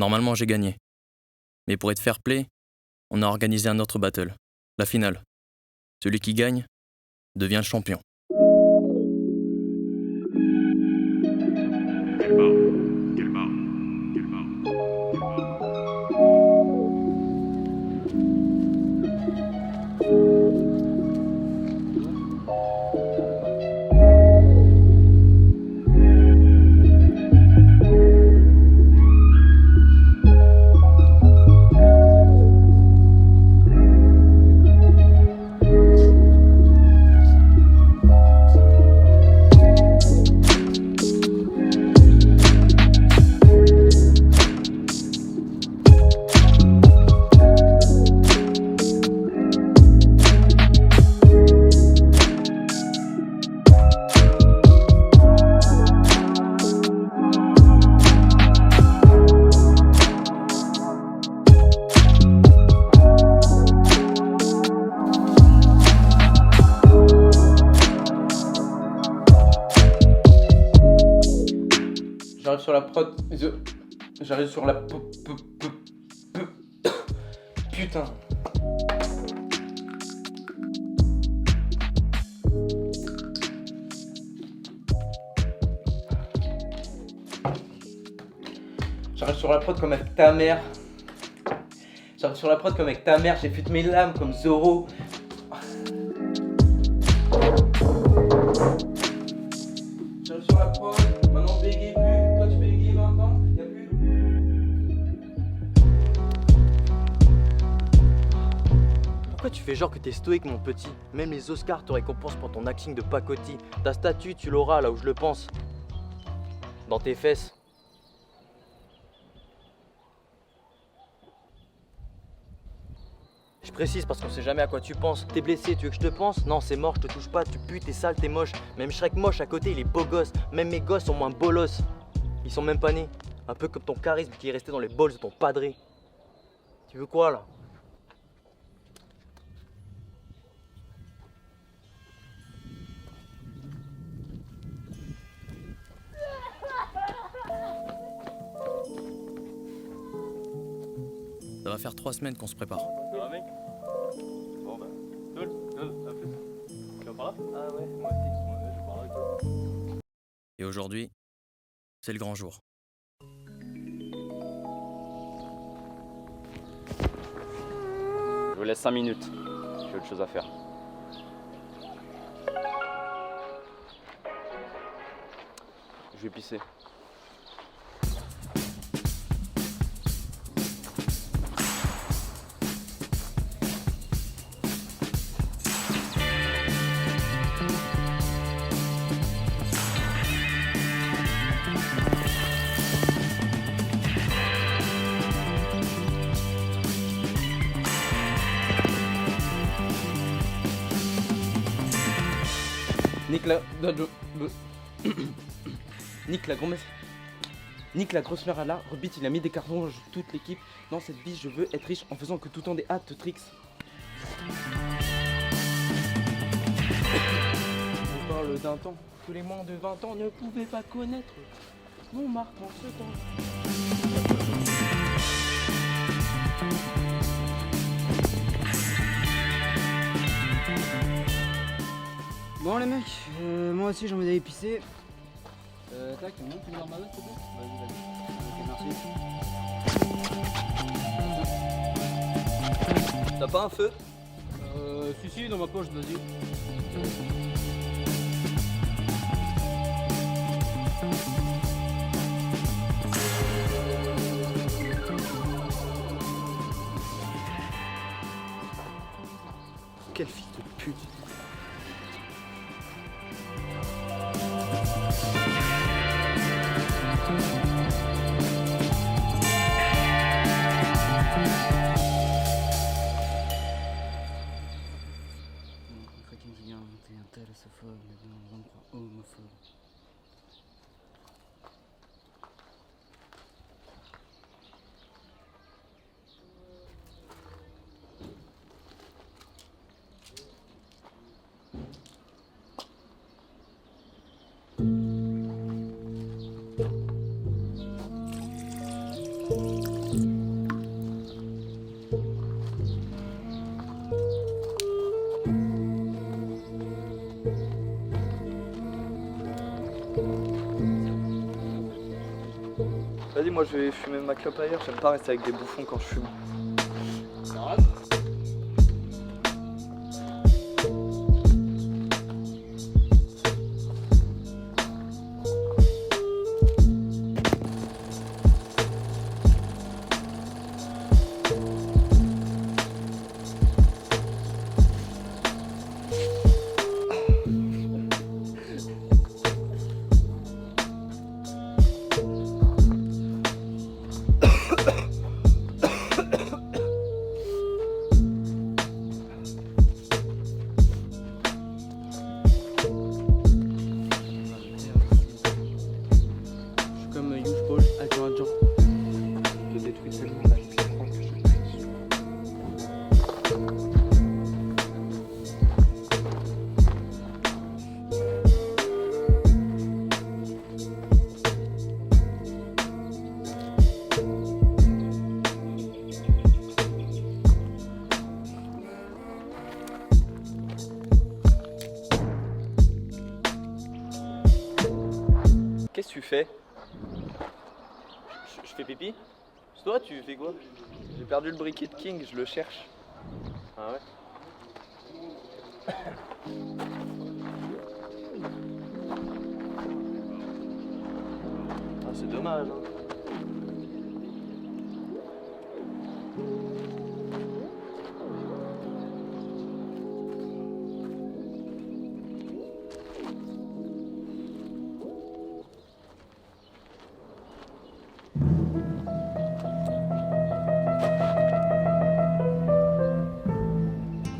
Normalement, j'ai gagné. Mais pour être fair play, on a organisé un autre battle, la finale. Celui qui gagne devient le champion. Quelle barre. J'arrive sur la prod. J'arrive sur la. Putain. J'arrive sur la prod comme avec ta mère. J'arrive sur la prod comme avec ta mère. J'ai fut mes lames comme Zoro. J'arrive sur la prod. Maintenant, bégaye plus. Toi, tu bégayes dans le temps. Y'a plus. Pourquoi tu fais genre que t'es stoïque, mon petit? Même les Oscars te récompensent pour ton acting de pacotille. Ta statue, tu l'auras là où je le pense. Dans tes fesses. Je précise parce qu'on sait jamais à quoi tu penses. T'es blessé, tu veux que je te pense? Non, c'est mort, je te touche pas, tu pues, t'es sale, t'es moche. Même Shrek moche à côté, il est beau gosse. Même mes gosses sont moins bolos. Ils sont même pas nés. Un peu comme ton charisme qui est resté dans les bols de ton padré. Tu veux quoi là? Ça va faire 3 semaines qu'on se prépare. Ça va, mec? Bon, bah, cool, à plus. Tu vas par là? Ah ouais, moi aussi. Ouais, je vais par là avec toi. Et aujourd'hui, c'est le grand jour. Je vous laisse 5 minutes. J'ai autre chose à faire. Je vais pisser. Nique la. Nique la grosse. Nique la grosse mère à la. Rebit, il a mis des cartons, toute l'équipe. Dans cette biche, je veux être riche en faisant que tout le temps des hâtes tricks. Je parle d'un temps que les moins de 20 ans ne pouvaient pas connaître. Montmartre en ce temps. Bon les mecs, moi aussi j'ai envie d'aller pisser. Tac, tu montes une armada s'il te plaît? Vas-y, vas-y. Ok, merci. T'as pas un feu? Si, dans ma poche, vas-y. Quel fils de pute. Quelqu'un qui vient inventer un tel sophobe, mais bien on me croit homophobe. moi je vais fumer ma clope ailleurs, j'aime pas rester avec des bouffons quand je fume. Je suis comme Youth Ball, adjoint. Je détruis tellement la vie que je crois que je triche. Qu'est-ce que tu fais? Je fais pipi. Toi, tu fais quoi? J'ai perdu le briquet de King, je le cherche. Ah ouais? Ah, c'est dommage, hein.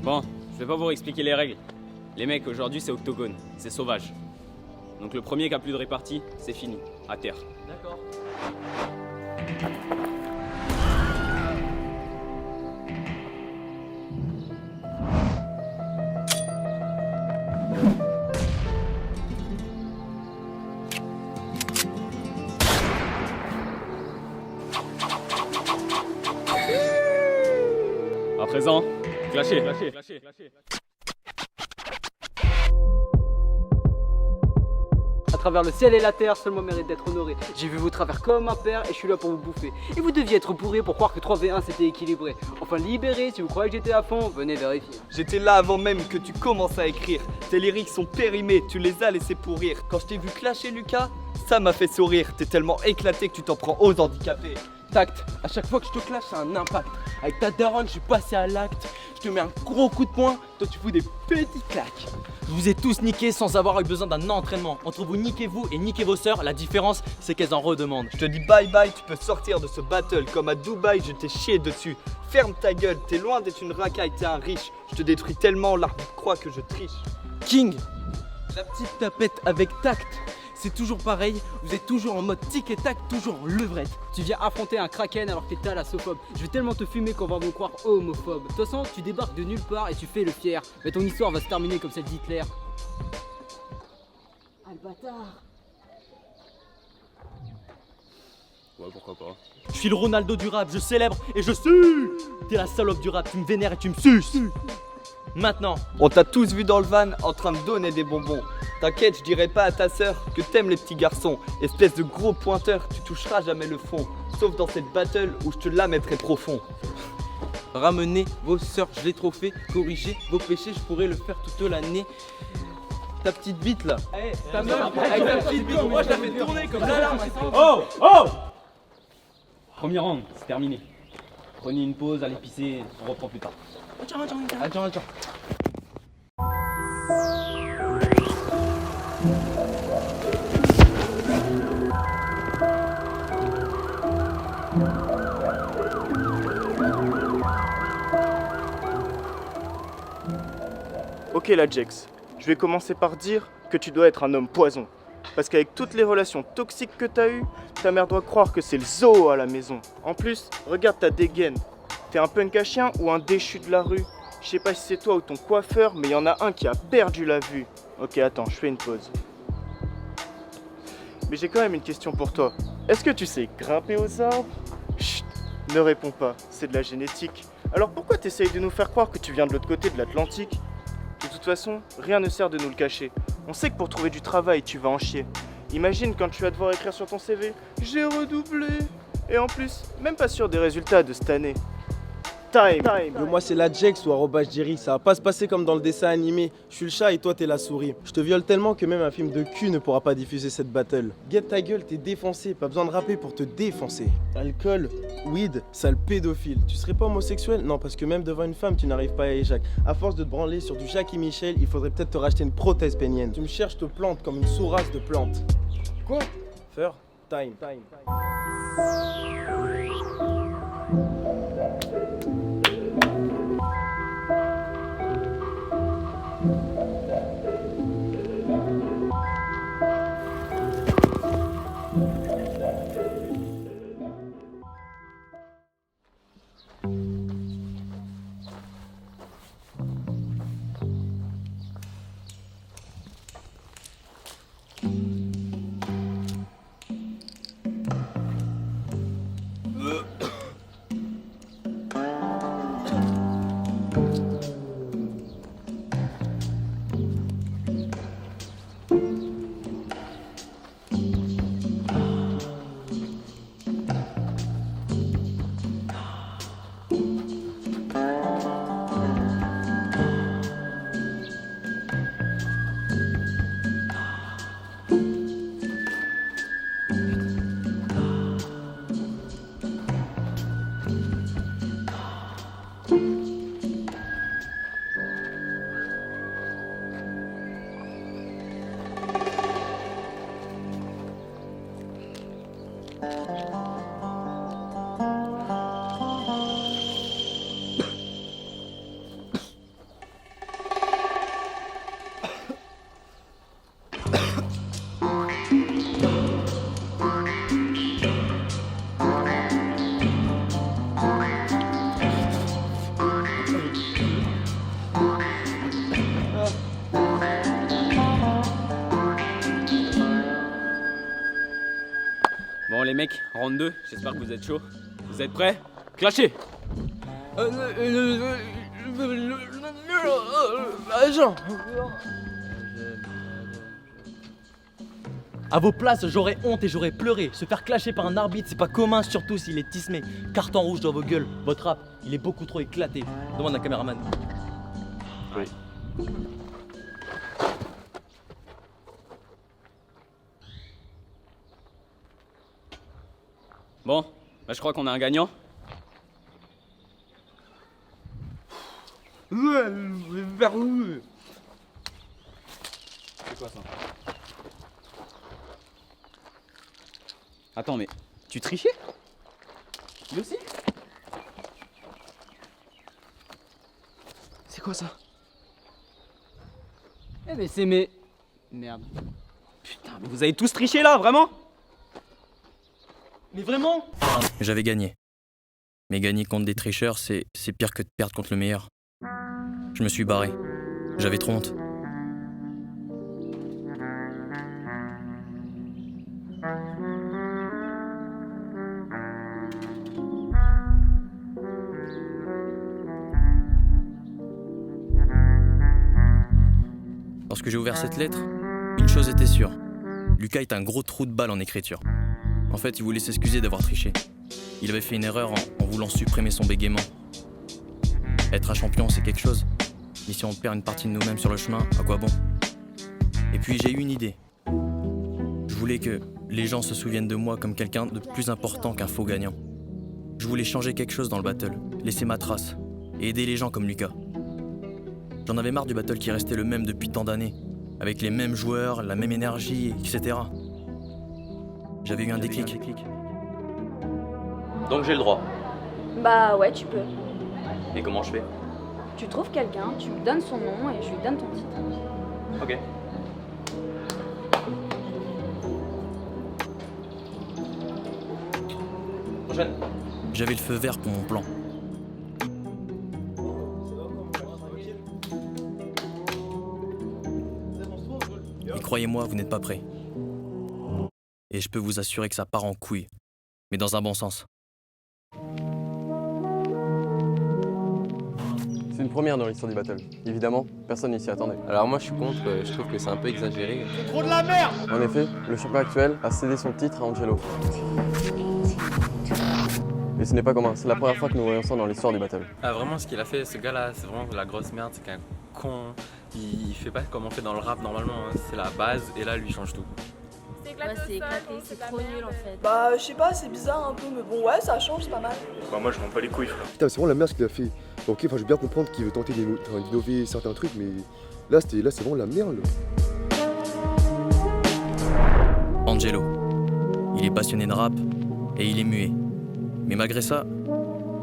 Bon, je vais pas vous expliquer les règles. Les mecs, aujourd'hui c'est octogone, c'est sauvage. Donc le premier qui a plus de répartie, c'est fini, à terre. D'accord. À présent, clashez. À travers le ciel et la terre, seul moi mérite d'être honoré. J'ai vu vous travers comme un père et je suis là pour vous bouffer. Et vous deviez être bourré pour croire que 3v1 c'était équilibré. Enfin libéré, si vous croyez que j'étais à fond, venez vérifier. J'étais là avant même que tu commences à écrire. Tes lyriques sont périmés, tu les as laissés pourrir. Quand je t'ai vu clasher Lucas, ça m'a fait sourire. T'es tellement éclaté que tu t'en prends aux handicapés. Tact, à chaque fois que je te clash, ça a un impact. Avec ta daronne, je suis passé à l'acte. Je te mets un gros coup de poing, toi tu fous des petites claques. Je vous ai tous niqués sans avoir eu besoin d'un entraînement. Entre vous, niquez-vous et niquez vos sœurs, la différence c'est qu'elles en redemandent. Je te dis bye bye, tu peux sortir de ce battle. Comme à Dubaï, je t'ai chié dessus. Ferme ta gueule, t'es loin d'être une racaille, t'es un riche. Je te détruis tellement, l'arbitre croit que je triche. King, la petite tapette avec tact. C'est toujours pareil, vous êtes toujours en mode tic et tac, toujours en levrette. Tu viens affronter un kraken alors que t'es thalassophobe. Je vais tellement te fumer qu'on va me croire homophobe. De toute façon, tu débarques de nulle part et tu fais le fier. Mais ton histoire va se terminer comme celle d'Hitler. Ah le bâtard! Ouais, pourquoi pas. Je suis le Ronaldo du rap, je célèbre et je sue. T'es la salope du rap, tu me vénères et tu me suces. Maintenant, On t'a tous vu dans le van en train de donner des bonbons. T'inquiète, je dirai pas à ta sœur que t'aimes les petits garçons. Espèce de gros pointeur, tu toucheras jamais le fond. Sauf dans cette battle où je te la mettrai profond. Ramenez vos sœurs, je l'ai trop fait. Corrigez vos péchés, je pourrais le faire toute l'année. Ta petite bite là. Ta meuf, avec ta petite bite, moi je la fais tourner comme l'alarme. Oh! Oh! Premier round, c'est terminé. Prenez une pause, allez pisser, on reprend plus tard. Attends. Ok la Jex, je vais commencer par dire que tu dois être un homme poison. Parce qu'avec toutes les relations toxiques que t'as eues, ta mère doit croire que c'est le zoo à la maison. En plus, regarde ta dégaine. T'es un punk à chien ou un déchu de la rue? Je sais pas si c'est toi ou ton coiffeur, mais il y en a un qui a perdu la vue. Ok, attends, je fais une pause. Mais j'ai quand même une question pour toi. Est-ce que tu sais grimper aux arbres? Chut, ne réponds pas, c'est de la génétique. Alors pourquoi t'essayes de nous faire croire que tu viens de l'autre côté de l'Atlantique? De toute façon, rien ne sert de nous le cacher. On sait que pour trouver du travail, tu vas en chier. Imagine quand tu vas devoir écrire sur ton CV « J'ai redoublé ». Et en plus, même pas sûr des résultats de cette année. Time. Yo, moi c'est la Jex ou @Jerry, ça va pas se passer comme dans le dessin animé. Je suis le chat et toi t'es la souris. Je te viole tellement que même un film de cul ne pourra pas diffuser cette battle. Get ta gueule, t'es défoncé, pas besoin de rapper pour te défoncer. Alcool, weed, sale pédophile. Tu serais pas homosexuel? Non, parce que même devant une femme tu n'arrives pas à éjac. À force de te branler sur du Jackie Michel, il faudrait peut-être te racheter une prothèse pénienne. Tu me cherches, te plante comme une sourasse de plante. Quoi? Faire time. Bon les mecs, round 2, j'espère que vous êtes chauds. Vous êtes prêts? Clashez! À vos places, j'aurais honte et j'aurais pleuré. Se faire clasher par un arbitre, c'est pas commun, surtout s'il est tismé. Carton rouge dans vos gueules. Votre rap, il est beaucoup trop éclaté. Demande à un caméraman. Oui. Bon, bah je crois qu'on a un gagnant. C'est quoi ça? Attends, mais tu trichais? Lui aussi? C'est quoi ça? Eh mais c'est mes... Merde. Putain, mais vous avez tous triché là, vraiment? Mais vraiment? J'avais gagné. Mais gagner contre des tricheurs, c'est pire que de perdre contre le meilleur. Je me suis barré. J'avais trop honte. Lorsque j'ai ouvert cette lettre, une chose était sûre. Lucas est un gros trou de balle en écriture. En fait, il voulait s'excuser d'avoir triché. Il avait fait une erreur en voulant supprimer son bégaiement. Être un champion, c'est quelque chose. Mais si on perd une partie de nous-mêmes sur le chemin, à quoi bon? Et puis j'ai eu une idée. Je voulais que les gens se souviennent de moi comme quelqu'un de plus important qu'un faux gagnant. Je voulais changer quelque chose dans le battle, laisser ma trace, et aider les gens comme Lucas. J'en avais marre du battle qui restait le même depuis tant d'années, avec les mêmes joueurs, la même énergie, etc. J'avais eu un déclic. Donc j'ai le droit. Bah ouais, tu peux. Et comment je fais? Tu trouves quelqu'un, tu me donnes son nom et je lui donne ton titre. Ok. Prochaine. J'avais le feu vert pour mon plan. Et croyez-moi, vous n'êtes pas prêts. Et je peux vous assurer que ça part en couille, mais dans un bon sens. C'est une première dans l'histoire du battle. Évidemment, personne n'y s'y attendait. Alors moi je suis contre, je trouve que c'est un peu exagéré. C'est trop de la merde! En effet, le champion actuel a cédé son titre à Angelo. Et ce n'est pas commun, c'est la première fois que nous voyons ça dans l'histoire du battle. Ah vraiment ce qu'il a fait, ce gars-là, c'est vraiment la grosse merde, c'est qu'un con. Il fait pas comme on fait dans le rap normalement, hein. C'est la base et là lui il change tout. C'est éclaté, c'est trop nul en fait. Bah je sais pas, c'est bizarre un peu, mais bon ouais ça change, c'est pas mal. Bah moi je m'en bats les couilles frère. Putain, c'est vraiment la merde ce qu'il a fait. Ok, enfin je veux bien comprendre qu'il veut tenter d'innover certains trucs, mais là c'est vraiment la merde. Angelo. Il est passionné de rap et il est muet. Mais malgré ça,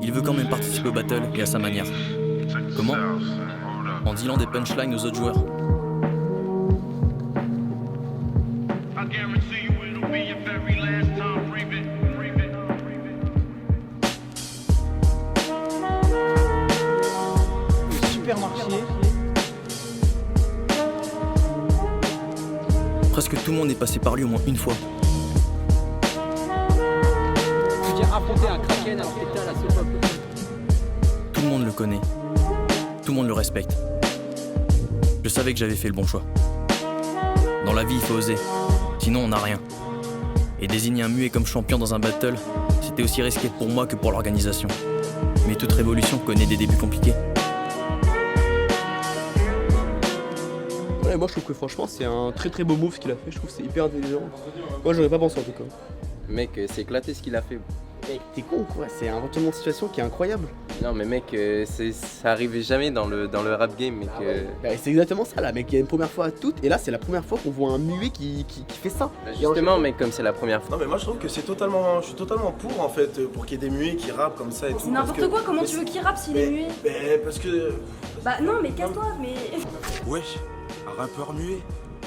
il veut quand même participer au battle et à sa manière. Comment? En dealant des punchlines aux autres joueurs. Le supermarché. Presque tout le monde est passé par lui au moins une fois. Je veux dire, affronter un kraken alors que t'étais à la sofa. Tout le monde le connaît. Tout le monde le respecte. Je savais que j'avais fait le bon choix. Dans la vie, il faut oser. Sinon, on n'a rien. Et désigner un muet comme champion dans un battle, c'était aussi risqué pour moi que pour l'organisation. Mais toute révolution connaît des débuts compliqués. Ouais, moi je trouve que franchement c'est un très beau move ce qu'il a fait, je trouve que c'est hyper intelligent. Moi j'aurais pas pensé en tout cas. Mec, c'est éclaté ce qu'il a fait. Mec, t'es con quoi, c'est un retournement de situation qui est incroyable. Non mais mec, ça arrivait jamais dans le rap game, mec. Bah, c'est exactement ça là, mec, il y a une première fois à toutes, et là c'est la première fois qu'on voit un muet qui fait ça. Bah, justement mec, comme c'est la première fois. Non mais moi je trouve que je suis totalement pour en fait, pour qu'il y ait des muets qui rappent comme ça et tout. C'est n'importe quoi, comment tu veux qu'il rappe s'il est muet? Mais parce que... Bah non mais casse-toi, mais... Wesh, un rappeur muet.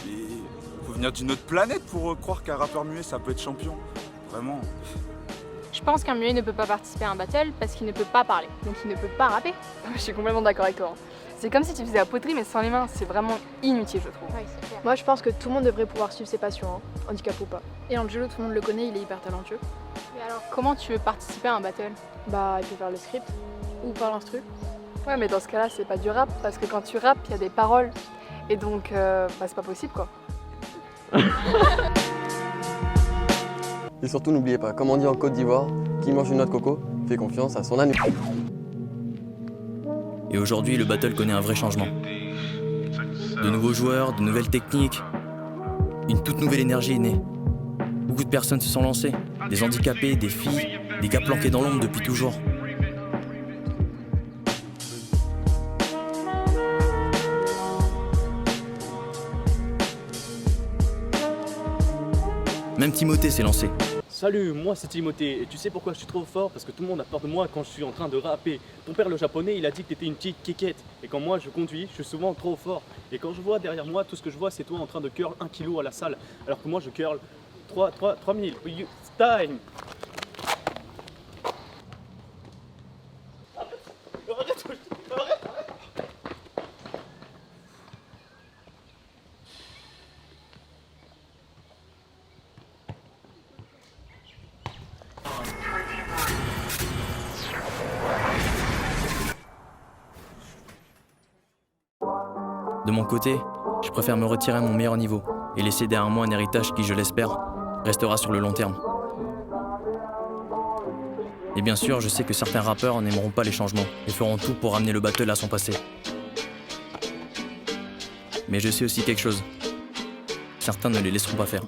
Mais faut venir d'une autre planète pour croire qu'un rappeur muet ça peut être champion. Vraiment. Je pense qu'un muet ne peut pas participer à un battle parce qu'il ne peut pas parler, donc il ne peut pas rapper. Je suis complètement d'accord avec toi. C'est comme si tu faisais la poterie mais sans les mains, c'est vraiment inutile je trouve. Moi je pense que tout le monde devrait pouvoir suivre ses passions, hein, handicap ou pas. Et Angelo, tout le monde le connaît, il est hyper talentueux. Mais alors comment tu veux participer à un battle? Bah il peut faire le script, ou par l'instru. Ouais mais dans ce cas là c'est pas du rap, parce que quand tu rappes il y a des paroles, et donc c'est pas possible quoi. Et surtout, n'oubliez pas, comme on dit en Côte d'Ivoire, qui mange une noix de coco fait confiance à son âne. Et aujourd'hui, le battle connaît un vrai changement. De nouveaux joueurs, de nouvelles techniques, une toute nouvelle énergie est née. Beaucoup de personnes se sont lancées, des handicapés, des filles, des gars planqués dans l'ombre depuis toujours. Même Timothée s'est lancé. Salut, moi c'est Timothée, et tu sais pourquoi je suis trop fort? Parce que tout le monde a peur de moi quand je suis en train de rapper. Ton père le japonais, il a dit que t'étais une petite kékette. Et quand moi je conduis, je suis souvent trop fort. Et quand je vois derrière moi, tout ce que je vois c'est toi en train de curl 1 kg à la salle. Alors que moi je curl 3000. Time. De mon côté, je préfère me retirer à mon meilleur niveau et laisser derrière moi un héritage qui, je l'espère, restera sur le long terme. Et bien sûr, je sais que certains rappeurs n'aimeront pas les changements et feront tout pour ramener le battle à son passé. Mais je sais aussi quelque chose. Certains ne les laisseront pas faire.